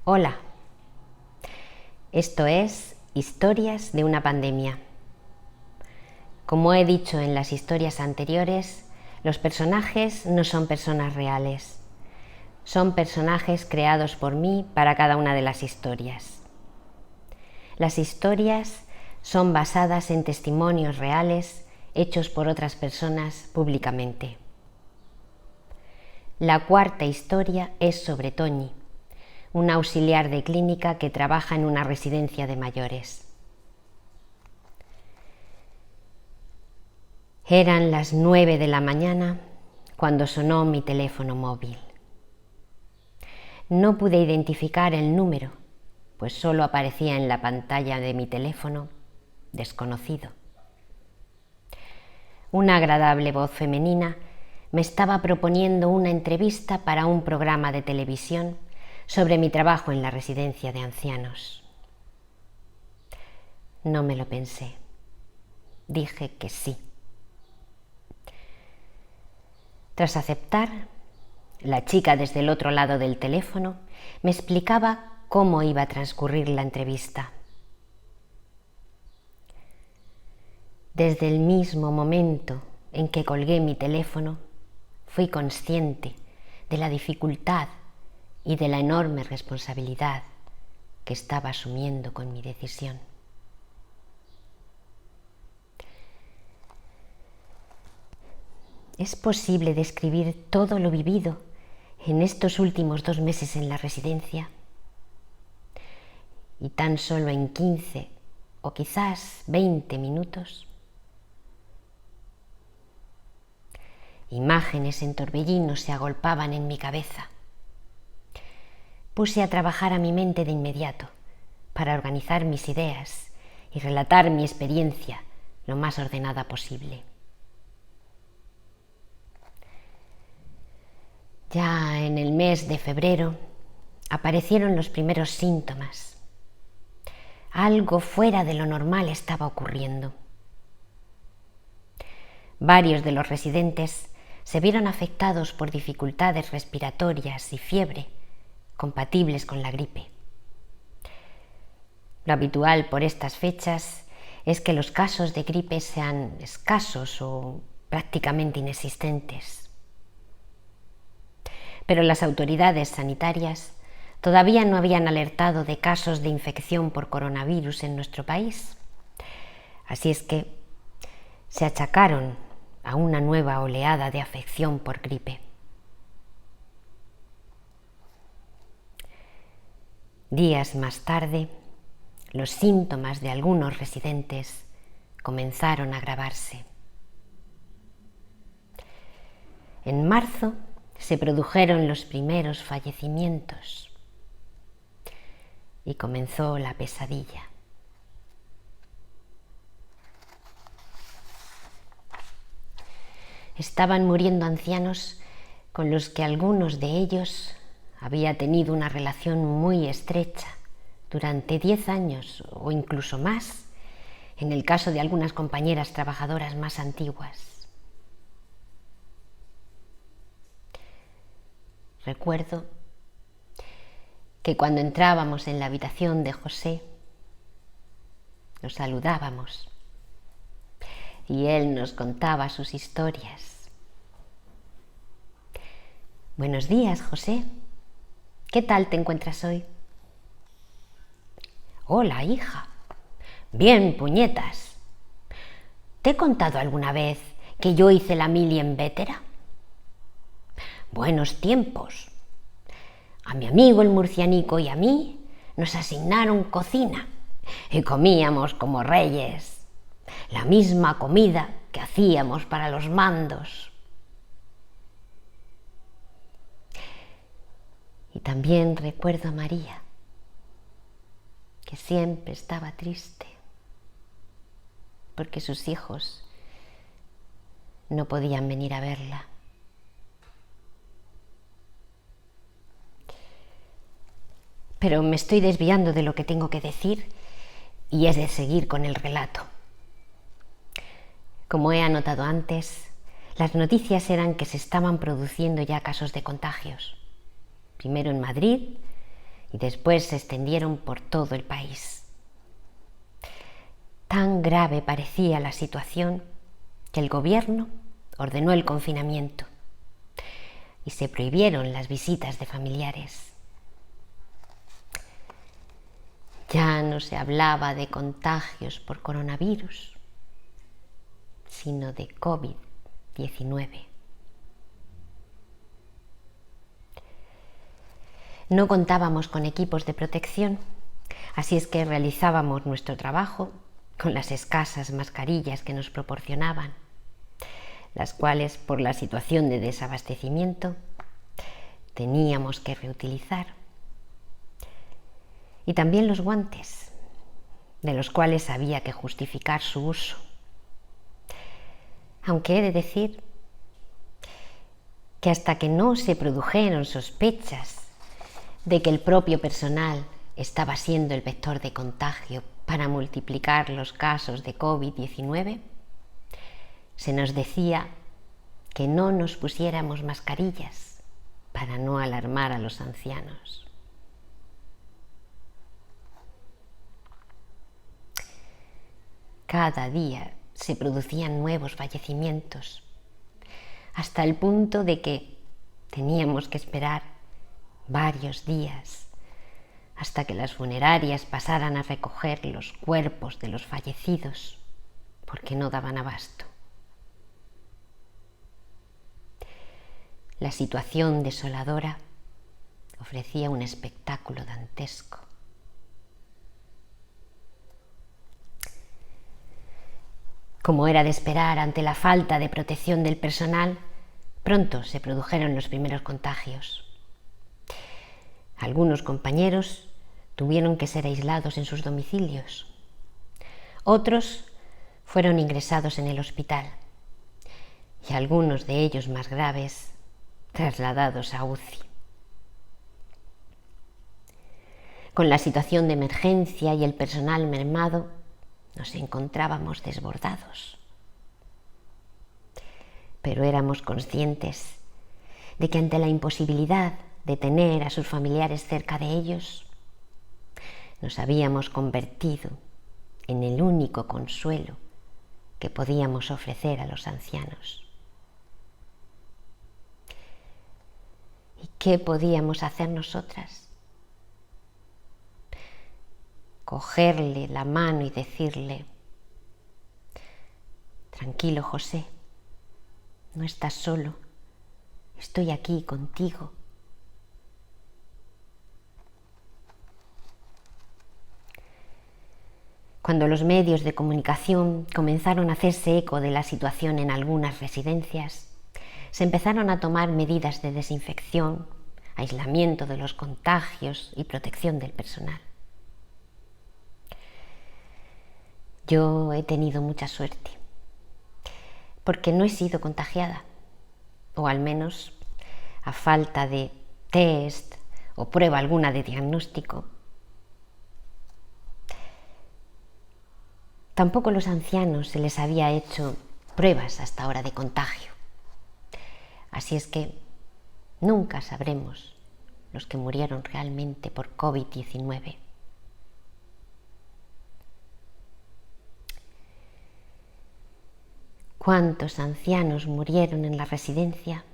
Hola, esto es Historias de una pandemia. Como he dicho en las historias anteriores, los personajes no son personas reales. Son personajes creados por mí para cada una de las historias. Las historias son basadas en testimonios reales hechos por otras personas públicamente. La cuarta historia es sobre Toñi, un auxiliar de clínica que trabaja en una residencia de mayores. Eran las 9 de la mañana cuando sonó mi teléfono móvil. No pude identificar el número, pues solo aparecía en la pantalla de mi teléfono desconocido. Una agradable voz femenina me estaba proponiendo una entrevista para un programa de televisión sobre mi trabajo en la residencia de ancianos. No me lo pensé. Dije que sí. Tras aceptar, la chica desde el otro lado del teléfono me explicaba cómo iba a transcurrir la entrevista. Desde el mismo momento en que colgué mi teléfono, fui consciente de la dificultad y de la enorme responsabilidad que estaba asumiendo con mi decisión. ¿Es posible describir todo lo vivido en estos últimos 2 meses en la residencia? Y tan solo en 15 o quizás 20 minutos. Imágenes en torbellino se agolpaban en mi cabeza. Puse a trabajar a mi mente de inmediato para organizar mis ideas y relatar mi experiencia lo más ordenada posible. Ya en el mes de febrero aparecieron los primeros síntomas. Algo fuera de lo normal estaba ocurriendo. Varios de los residentes se vieron afectados por dificultades respiratorias y fiebre compatibles con la gripe. Lo habitual por estas fechas es que los casos de gripe sean escasos o prácticamente inexistentes. Pero las autoridades sanitarias todavía no habían alertado de casos de infección por coronavirus en nuestro país. Así es que se achacaron a una nueva oleada de afección por gripe. Días más tarde, los síntomas de algunos residentes comenzaron a agravarse. En marzo se produjeron los primeros fallecimientos y comenzó la pesadilla. Estaban muriendo ancianos con los que algunos de ellos había tenido una relación muy estrecha durante 10 años o incluso más, en el caso de algunas compañeras trabajadoras más antiguas. Recuerdo que cuando entrábamos en la habitación de José, nos saludábamos y él nos contaba sus historias. Buenos días, José. ¿Qué tal te encuentras hoy? Hola, hija. Bien, puñetas. ¿Te he contado alguna vez que yo hice la mili en Vétera? Buenos tiempos. A mi amigo el murcianico y a mí nos asignaron cocina y comíamos como reyes, la misma comida que hacíamos para los mandos. Y también recuerdo a María, que siempre estaba triste porque sus hijos no podían venir a verla. Pero me estoy desviando de lo que tengo que decir y es de seguir con el relato. Como he anotado antes, las noticias eran que se estaban produciendo ya casos de contagios. Primero en Madrid y después se extendieron por todo el país. Tan grave parecía la situación que el gobierno ordenó el confinamiento y se prohibieron las visitas de familiares. Ya no se hablaba de contagios por coronavirus, sino de COVID-19. No contábamos con equipos de protección, así es que realizábamos nuestro trabajo con las escasas mascarillas que nos proporcionaban, las cuales, por la situación de desabastecimiento, teníamos que reutilizar. Y también los guantes, de los cuales había que justificar su uso. Aunque he de decir que hasta que no se produjeron sospechas de que el propio personal estaba siendo el vector de contagio para multiplicar los casos de COVID-19, se nos decía que no nos pusiéramos mascarillas para no alarmar a los ancianos. Cada día se producían nuevos fallecimientos, hasta el punto de que teníamos que esperar varios días hasta que las funerarias pasaran a recoger los cuerpos de los fallecidos, porque no daban abasto. La situación desoladora ofrecía un espectáculo dantesco. Como era de esperar ante la falta de protección del personal, pronto se produjeron los primeros contagios. Algunos compañeros tuvieron que ser aislados en sus domicilios. Otros fueron ingresados en el hospital y algunos de ellos más graves trasladados a UCI. Con la situación de emergencia y el personal mermado, nos encontrábamos desbordados. Pero éramos conscientes de que ante la imposibilidad de tener a sus familiares cerca de ellos, nos habíamos convertido en el único consuelo que podíamos ofrecer a los ancianos. ¿Y qué podíamos hacer nosotras? Cogerle la mano y decirle: tranquilo, José, no estás solo, estoy aquí contigo. Cuando los medios de comunicación comenzaron a hacerse eco de la situación en algunas residencias, se empezaron a tomar medidas de desinfección, aislamiento de los contagios y protección del personal. Yo he tenido mucha suerte, porque no he sido contagiada, o al menos a falta de test o prueba alguna de diagnóstico. Tampoco a los ancianos se les había hecho pruebas hasta ahora de contagio. Así es que nunca sabremos los que murieron realmente por COVID-19. ¿Cuántos ancianos murieron en la residencia?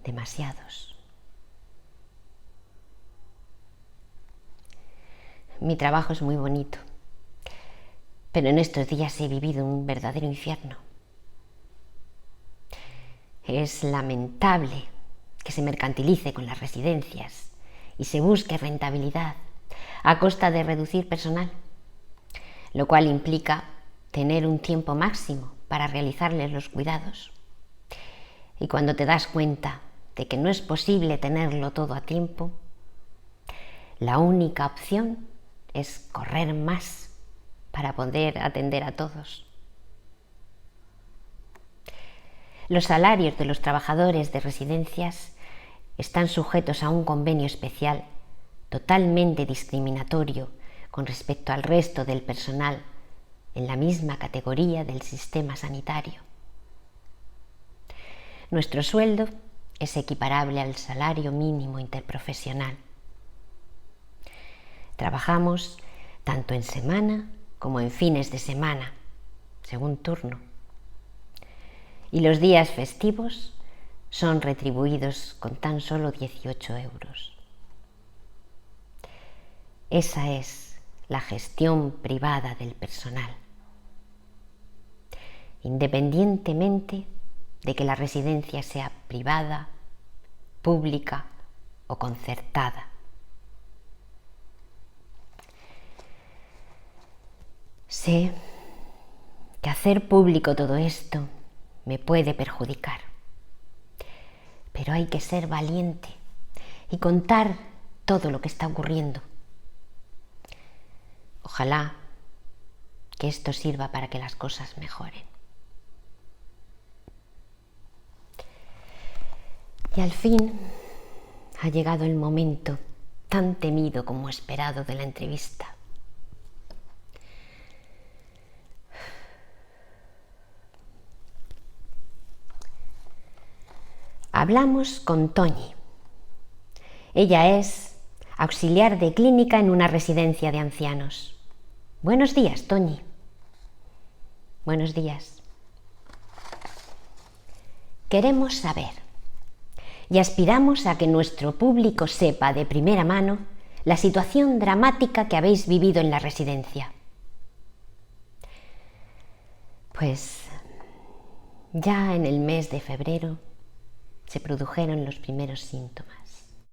Demasiados. Mi trabajo es muy bonito, pero en estos días he vivido un verdadero infierno. Es lamentable que se mercantilice con las residencias y se busque rentabilidad a costa de reducir personal, lo cual implica tener un tiempo máximo para realizarles los cuidados. Y cuando te das cuenta de que no es posible tenerlo todo a tiempo, la única opción es correr más para poder atender a todos. Los salarios de los trabajadores de residencias están sujetos a un convenio especial totalmente discriminatorio con respecto al resto del personal en la misma categoría del sistema sanitario. Nuestro sueldo es equiparable al salario mínimo interprofesional. Trabajamos tanto en semana como en fines de semana, según turno. Y los días festivos son retribuidos con tan solo 18 euros. Esa es la gestión privada del personal, independientemente de que la residencia sea privada, pública o concertada. Sé que hacer público todo esto me puede perjudicar, pero hay que ser valiente y contar todo lo que está ocurriendo. Ojalá que esto sirva para que las cosas mejoren. Y al fin ha llegado el momento tan temido como esperado de la entrevista. Hablamos con Toñi. Ella es auxiliar de clínica en una residencia de ancianos. Buenos días, Toñi. Buenos días. Queremos saber y aspiramos a que nuestro público sepa de primera mano la situación dramática que habéis vivido en la residencia. Pues ya en el mes de febrero se produjeron los primeros síntomas.